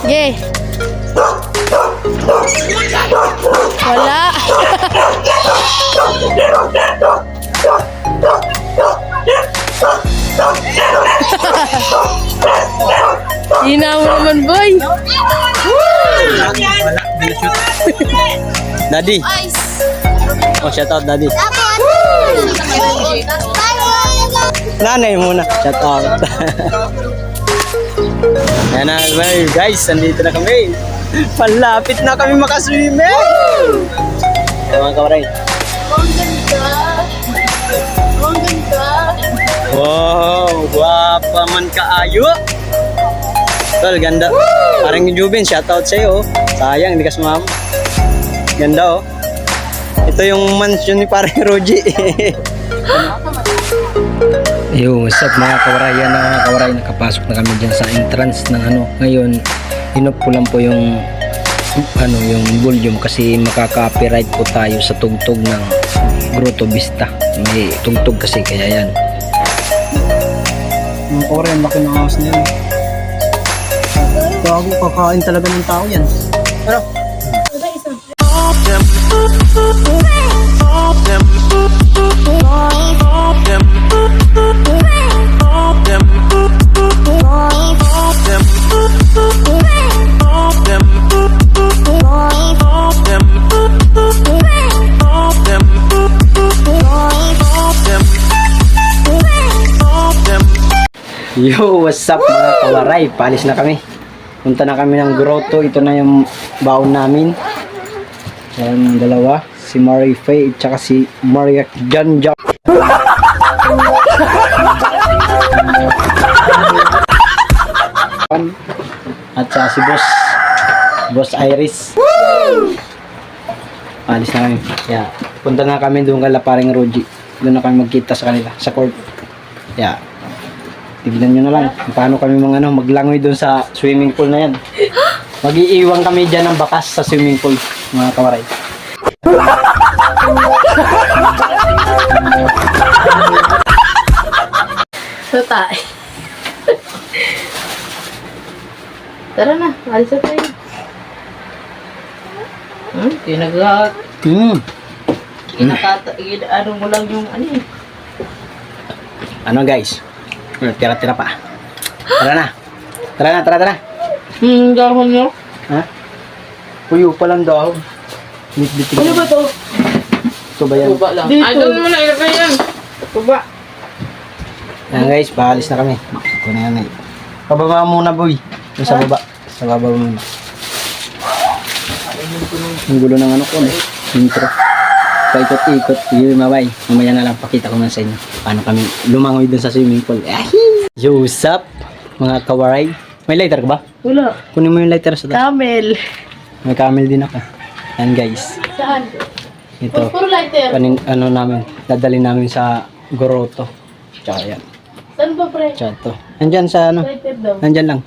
Sige. Wala. Hina mo naman, boy. Daddy. Oh, shout out, Daddy. Nanay muna. Shout out. Yan na, well, guys, nandito na kami. Palapit na kami makaswimming. Ayan mga kawaray. Ang ganda. Ang ganda. Wow, guwapa man kaayo. Tol, ganda. Parang yung Jubin, shout out sa'yo. Sayang, hindi ka sumama. Ganda oh. Ito yung mansion ni parang Roji. Yo, what's up mga kawarayan na mga kawaray, nakapasok na kami dyan sa entrance ng ano. Ngayon, hinop ko lang po yung yung volume kasi makaka-copyright po tayo sa tugtog ng Grotto Vista. May tugtog kasi kaya yan. Mga kawaray, laki ng house na yan. Bago kakain talaga ng tao yan. Ano? Yo, what's up mga kawaray? Paalis na kami. Punta na kami ng grotto. Ito na yung baon namin. Ayan, dalawa. Si Marie Faye at saka si Maria Janja. At saka si Boss Iris. Paalis na kami. Yeah. Punta na kami doon kala paring Roji. Doon na kami magkita sa kanila. Sa court. Yeah. Tignan nyo na lang paano kami maglangoy doon sa swimming pool na yan. Mag-iiwan kami dyan ng bakas sa swimming pool, mga kawaray. Tatay. Tara na, alis na tayo. Ano mo lang yung ano eh. Ano guys? Tira-tira pa. Tara na. Tara. Dahon nyo. Ha? Puyo pa lang dahon. Bit-bitin. Ano ba to? Ito ba yan? Tuba lang. Ay, doon mo na ilagay yan. Tuba. Yan guys, paalis na kami. Ito na yan eh. Pababa muna boy. Yung sa baba. Sa baba muna. Ang gulo ng ano ko eh. Intro. Paikot-ikot. Yun, mabay. Mamaya na lang pakita ko na sa inyo. Paano kami lumangoy dun sa swimming pool. Yo, what's up? Mga kawaray. May lighter ka ba? Wala. Kunin mo yung lighter sa taas. Camel. May camel din ako. Yan guys. Saan? Ito. Puro lighter. Ano namin. Dadalhin namin sa grotto. Tsaka yan. Saan ba, pre? Tsaka ito. Nandyan sa ano. Lighter daw. Nandyan lang.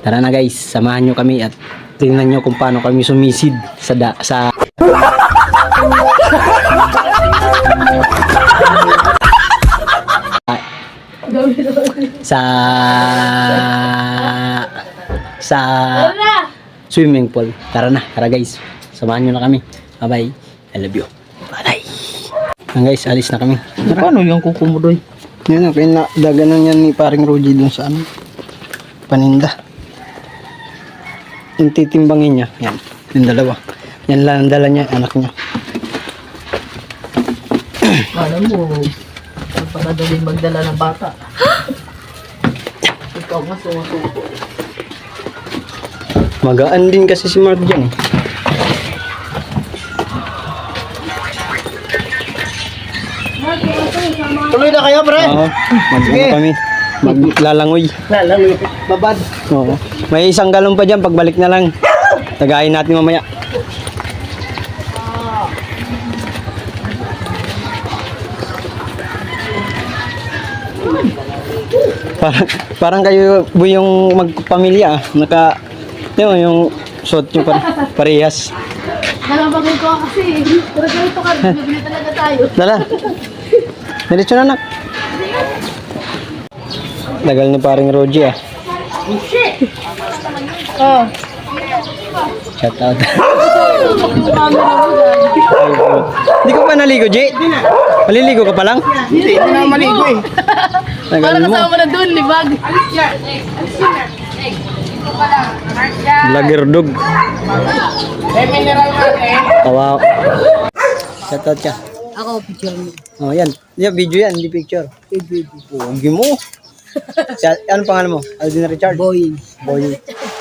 Tara na guys. Samahan nyo kami at tingnan nyo kung paano kami sumisid sa swimming pool. Tara guys. Samahan nyo na kami. Bye bye. I love you. Bye. Guys, alis na kami. Paano yung kukumudoy? Yan na, pinadaganan yan ni paring Roji dun sa ano, paninda. Yung titimbangin niya, yan, yung dalawa. Yan lang ang dala niya, anak niya. Alam mo, napakadaling magdala ng bata. Ikaw nga sumusuko. Magaan din kasi si Mark dyan eh. Tuloy na kayo, pre. Oo, kami. Maglalangoy. Lalangoy. Babad. Oo. May isang galon pa dyan, pagbalik na lang. Tagayin natin mamaya. Parang kayo yung magpamilya. Yung suot nyo parehas. Nalabagay ko kasi. Pero ganito ka, bibili talaga tayo. Dala. Diretso na, anak. Tagal ni paring Roji ah. Oh shit! Oh. Shout out. Yung camera mo dyan. Hindi ko pa naligo, G. Maliligo ka pa lang? Hindi na maligo eh. Para Tagal mo. kasama mo na dun, libag. Vlogger dog. Mineral natin. Kawaw. Shout out ka. Ako, picture mo. Oh, yan. Yan, video yan, hindi picture. Huwag mo. Anong pangalan mo? Alvin Richard? Boying. Boy.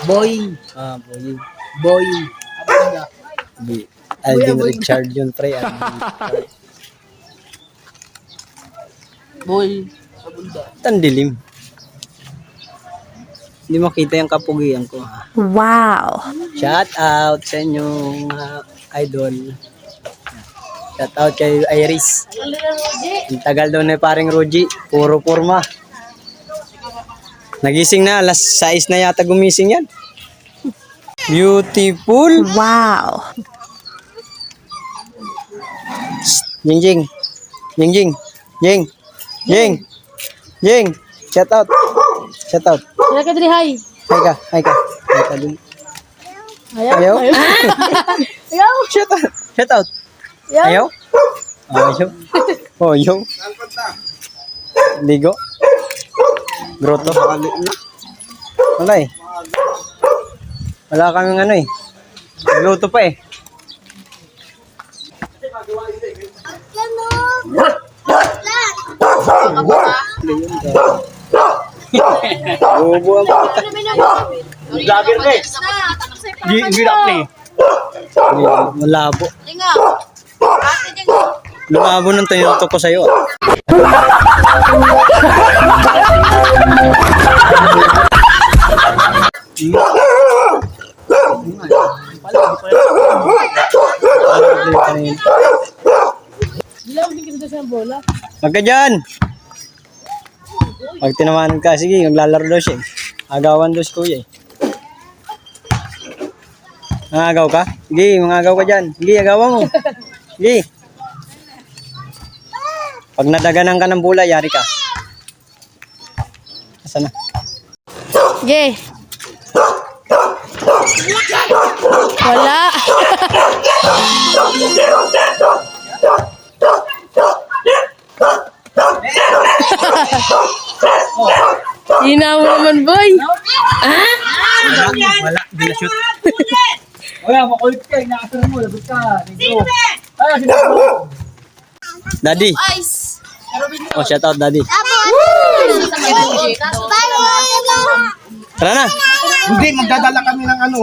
Boying. Ah, Boy. Boying. Alvin Richard yun, pre. Boy. Tan dilim. Hindi makita yung kapugian ko. Ha? Wow. Shout out sa inyong idol. Shout out kay Iris. Ang tagal daw na paring Roji. Puro forma. Nagising na. Alas 6 na yata gumising yan. Beautiful. Wow. Jing Jing. Jing Jing. Jing. Jing. Jing. Shout out. Shout out. Sila ka dali, hi. Hi ka. Hi ka. Hi ka dun. Ayaw? Ayaw. Shout out. Shout out. Ayaw. Ayaw? Ayaw. Oh, ayaw. Ligo. Grotto. Wala eh. Wala kaming ano eh. Nagluto pa eh. Bobo ang puta. Vlogger ka eh. Hirap na eh. Malabo. Lumabo ng tinutok ko sa'yo. Dilaw, hindi kita sa bola. Huwag ka dyan! Pag tinawanan ka, sige, maglalaro daw siya. Agawan daw si kuya eh. Mangagaw ka? Sige, mangagaw ka dyan. Sige, agawan mo. Sige. Pag nadaganan ka ng bola, yari ka. Asa na? Sige. Wala. Hina mo naman, boy. Wala, di na shoot. Wala, makulit ka. Inaasaran mo. Lagot ka. Ay, sinabi mo. Daddy. Oh, shout out, Daddy. Tara na. Hindi, magdadala kami ng ano.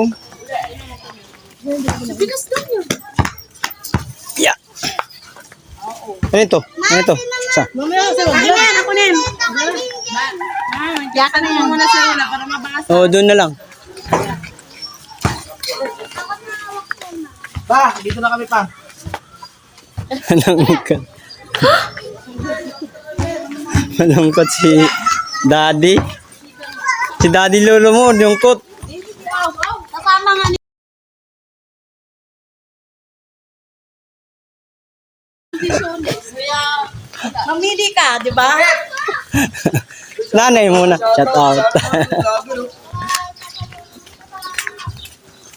Yeah. Ano ito? Ano ito? Sa? Mamaya sa vlog. Ako na yun. Yakan na yan muna sa rula para mabasa. Oo, doon na lang. Pa, dito na kami pa. Malungkot. Malungkot si Daddy. Si Daddy Lolo mo, lungkot. Kasama nga ni... Mamili ka, di ba? Nanay muna. Shout out.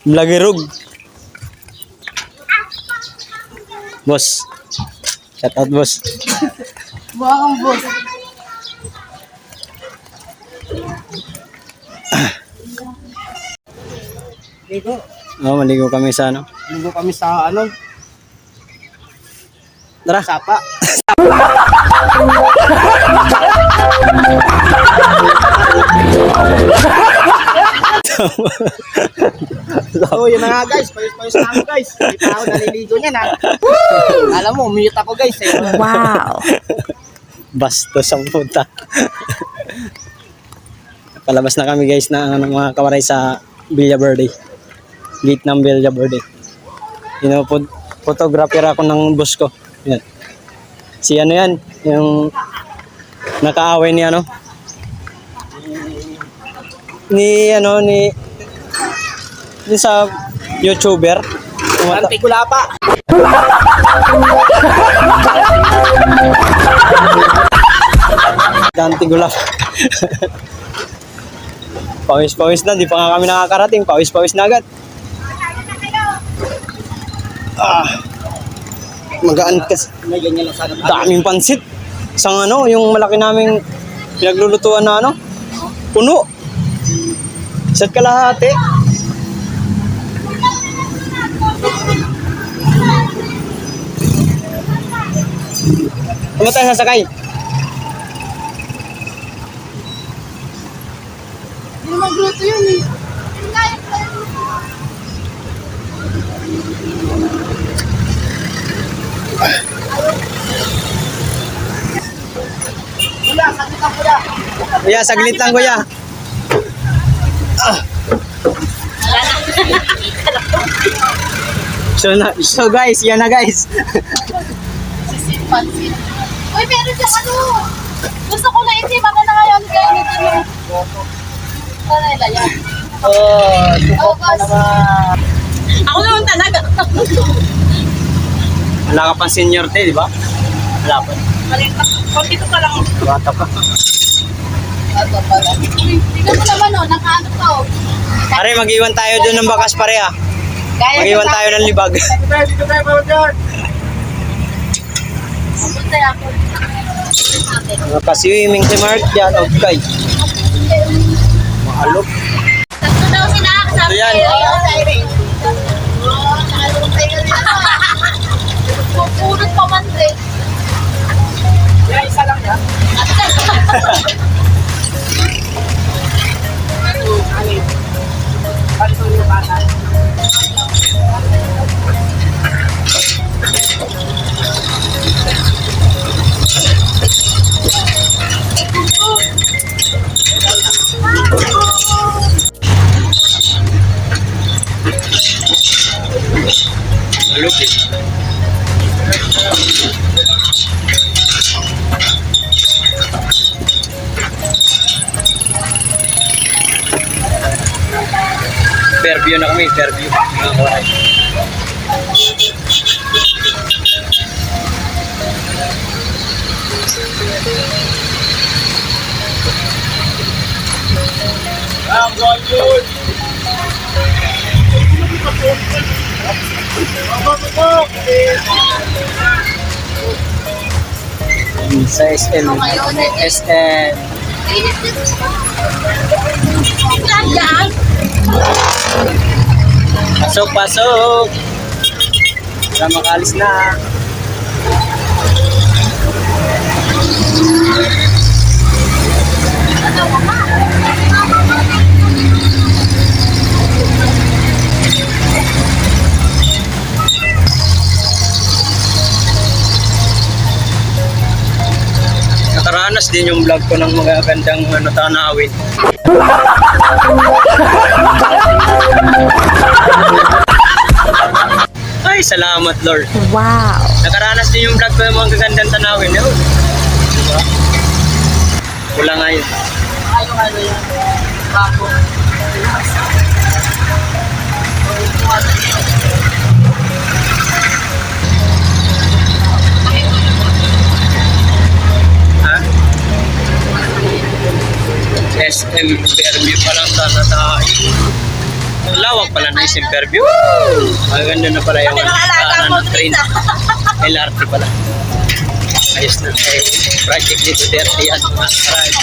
Vloggerug. Boss. Shout out, boss. Buha kang boss. Ligo. Oh, maligo kami sa ano. Ligo kami sa ano. Tara. Sapa. So, yun na nga guys. Payos-payos na ako guys. Hindi pa ako naliligo niyan ha. Alam mo, umiyot ako guys eh. Wow. Bastos ang puta. Palabas na kami guys na ng mga kawaray sa Villa Verde. Gate ng Villa Verde. Photographer ako ng boss ko. Yan. Si ano yan, yung nakaaway ni ano. Ni sa YouTuber. Antikulapa. Dante Gulap. Pawis-pawis na, di pa nga kami nakakarating. Pawis-pawis na agad. Magaan kasi. Daming pansit. Isang ano, yung malaki naming pinaglulutuan na ano, puno. Isa't kalahati. Ano tayo sasakay? Hindi magluto yun eh. Kuya, saglit lang kuya. So guys, yan na guys. Pansit. Uy, pero dyan ano? Gusto ko na itim ako na ngayon kaya nito yung... Ano nila yan? Oh, boss. Ako naman talaga. wala ka pang senior te, di ba? Wala pa. Maliit pa. Konti pa lang. Bata pa. Ito pala. Uy, tingnan mo naman oh, nakaano to. Pare, mag-iwan tayo doon ng bakas pare ha. Mag-iwan tayo ng libag. Pupunta ako. Nakaswimming si Mark yan, okay. Mahalok. Tatlo daw sila. Ito yan. Pupulot pa man din. Isa lang yan. Mahalok eh. Fairview na kami, Fairview. Mga kawaray. Sa SM. SM. Yan. Pasok, pasok. Para makalis na. Nakaranas din yung vlog ko ng mga gandang ano, tanawin. Ay, salamat Lord. Wow. Nakaranas din yung vlog ko ng mga gagandang tanawin. Yun. Diba? Wala nga yun. Ano yan? Bago. Ha? SM Fairview pa lang sana tayo. Lawak pala na SM Fairview. Maganda na pala yung Pinakalaga mo, train. LRT pala. Ayos na. Eh, project dito 30 yan mga karayos.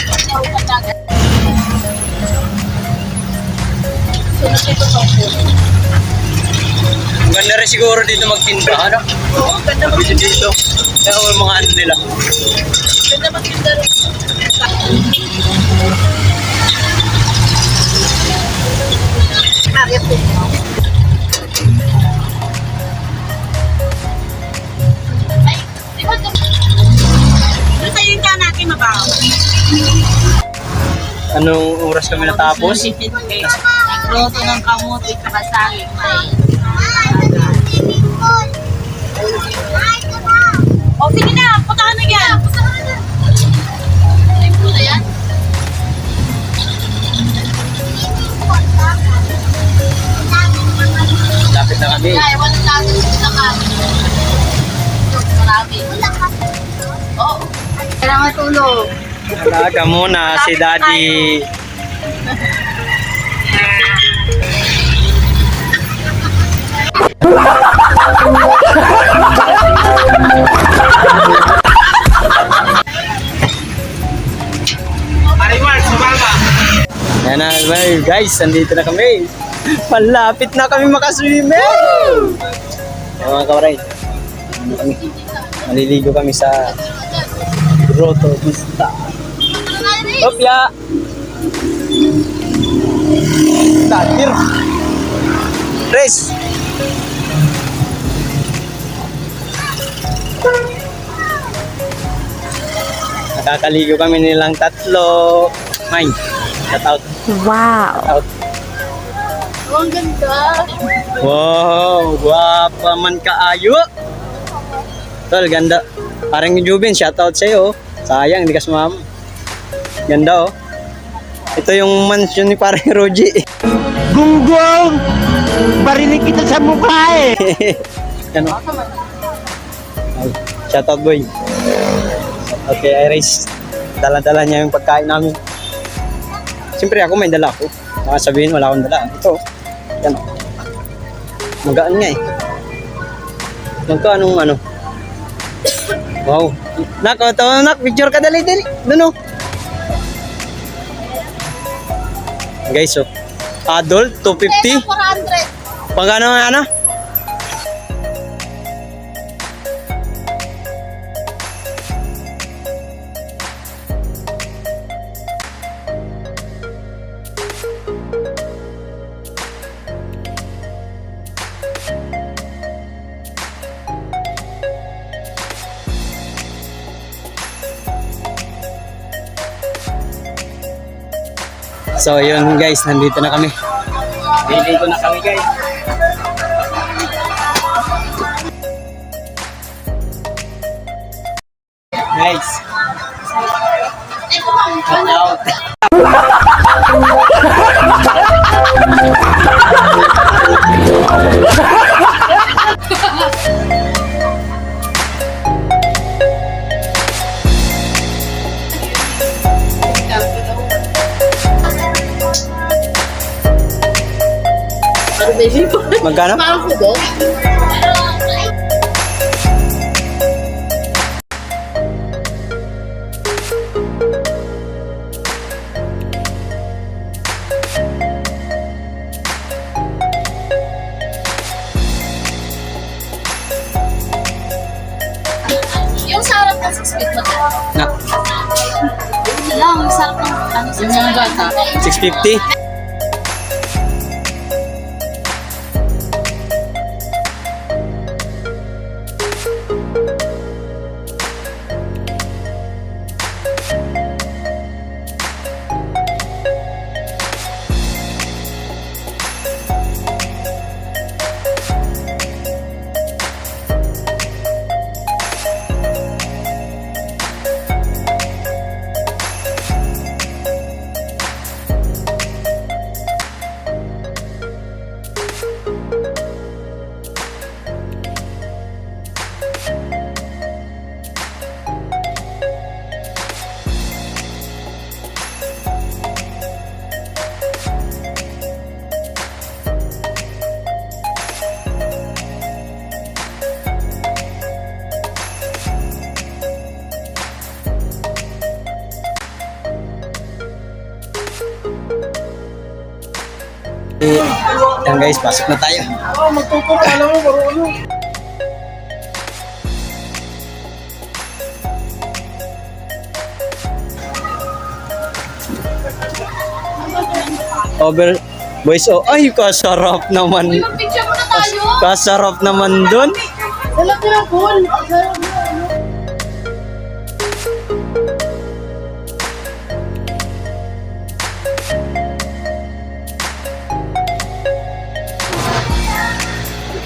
Maganda rin siguro dito magtinda, ano? Oo, ganda mo. Dito dito. Kaya yung mga ano nila. Ganda maganda rin. Ay, di ba ito? Ano sa'yo yung tiyan natin mabaho? Anong oras kami natapos? Nagluto ng kamuti sa kasangit. O sige na, puntahan na yan. Ay, po na yan. Lapit na kami. Ay, wala natin sila kami. Marami. Oo. Kailangan tulog. Alaga muna si Daddy. Yan na, guys, nandito na kami. Malapit na kami makaswimming. Yan mga kawaray. Ano kami? Maliligo kami sa Grotto Vista. Opya! Takir! Res! Nakakaligo kami nilang tatlo. May, shout out. Wow. Shout out. Oh, ang ganda. Wow, guwapa man kaayo. Tol, ganda. Parang yung Jubin, shoutout sa'yo. Sayang, hindi ka sumama. Ganda oh. Ito yung mansion ni parang Roji. Gunggong! Barinig kita sa mukha eh! Ano? Ay, shoutout boy. Okay, Iris. Dala-dala niya yung pagkain namin. Siyempre ako may dala ko. Baka sabihin wala akong dala. Ito. Yan. Magaan nga eh. Anong ano? Wow. Nak, ito nak. Picture ka dali. Doon oh. Guys oh. Adult, 250. 400. Pagkano nga ano? So yun guys, nandito na kami. Dito na kami guys. Guys. Shout out. Magkano? Parang kubo. Yung sarap ng 6 feet mo. Na, Yun lang, yung sarap ng ano, 6 feet. 650. Yan guys, pasok na tayo. Over boys, oh, ay kasarap naman. Picture muna tayo. Kasarap naman dun. Sarap na ng pool.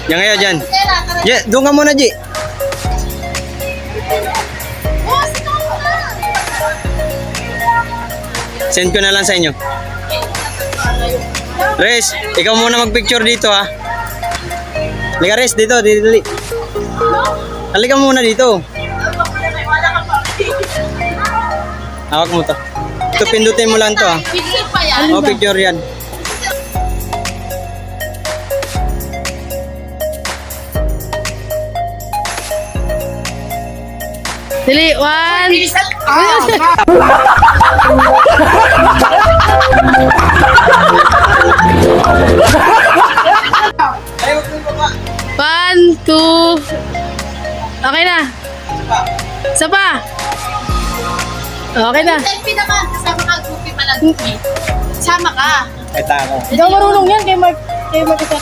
Yan ngayon dyan. Yeah, doon ka muna, Ji. Send ko na lang sa inyo. Res, ikaw muna mag-picture dito ha. Halika Res, dito, dili. Halika muna dito. Hawak mo to. Ito, pindutin mo lang to ha. Picture pa yan. O, picture yan. Dili, one. One, two. Okay na. Isa pa. Okay na. Selfie naman. Kasama ka. Goofy pala. Goofy. Kasama ka. Ito ako. Hindi ako marunong yan kay Mark. Kay Mark ito.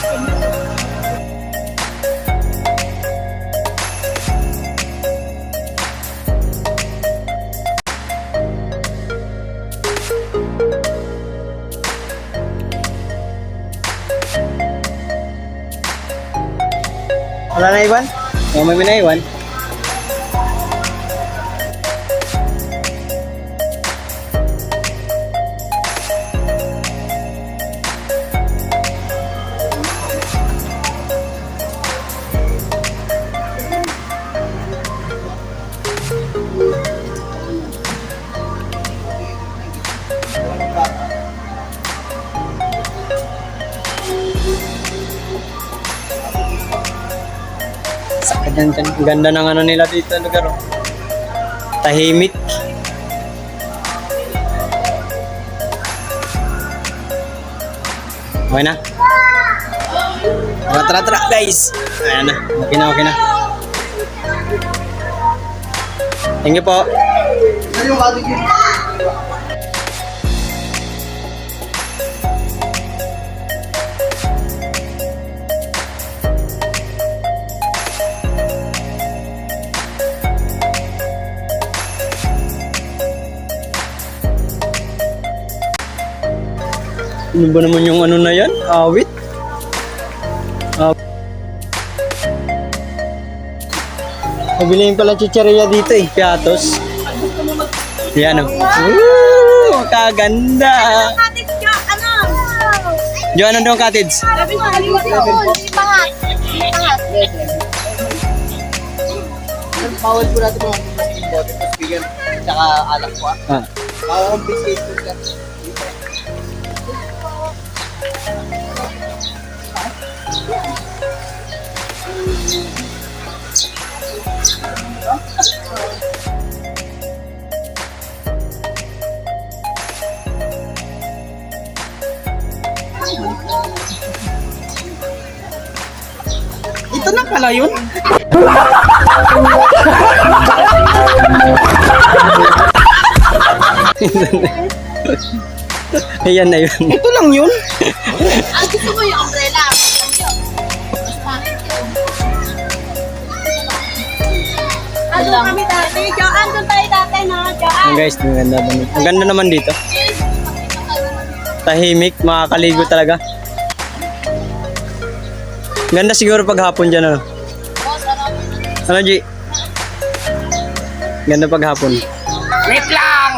Wala na iwan? May na iwan? Ang ganda ng ano nila dito, lugar. Oh. Tahimik. Okay na? Tara, guys. Ayan na. Okay na. Thank you po. Ano ba naman yung ano na yan? Awit? Mabilihin pala chicharia dito eh. Piatos. Yan o. Woo! Kaganda! Jo, ano daw cottage? Bawal po natin mga bote. Tapos bigyan. Tsaka alak po. Ah. Bawal ang biscuit po siya. Ito na pala yun? Ayan na yun. Ito lang yun? Gusto mo yung umbrella? Andun kami dati. Andun tayo dati, no? Oh, guys, ang ganda naman. Ang ganda naman dito. Tahimik, makakaligo talaga. Ganda siguro pag hapon dyan, ano? Ano, G? Ganda pag hapon. Wait lang!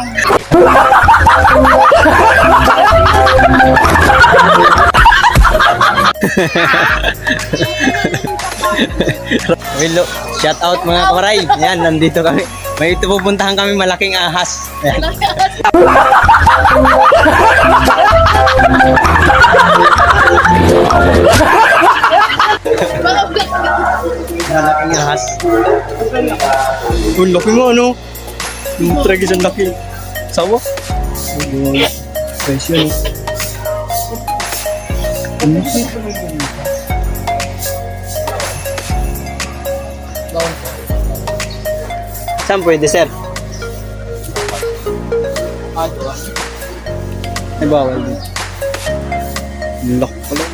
Hello, shout out mga kawaray. Ayan, nandito kami. May ito pupuntahan kami, malaking ahas. Ayan. Malaking ahas. Ang laki mo, ano? Yung tragis ang laki. Sawa? Guys, yun. Saan pwede, sir? Ay, bawal din. Ang laki pala.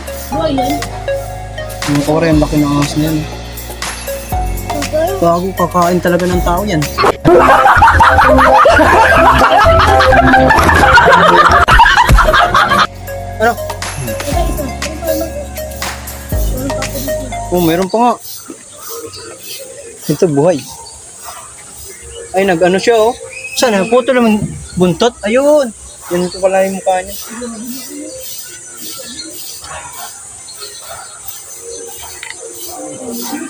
Ang kore, ang laki ng ahas na yan. Bago, kakain talaga ng tao yan. Ano? Oh, meron pa nga. Ito, buhay. Ay, nag-ano siya, oh. Saan? Puto naman buntot. Ayun. Yan ito pala yung mukha niya.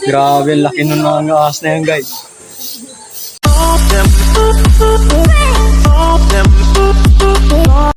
Grabe, laki ng mga ahas na yan, guys.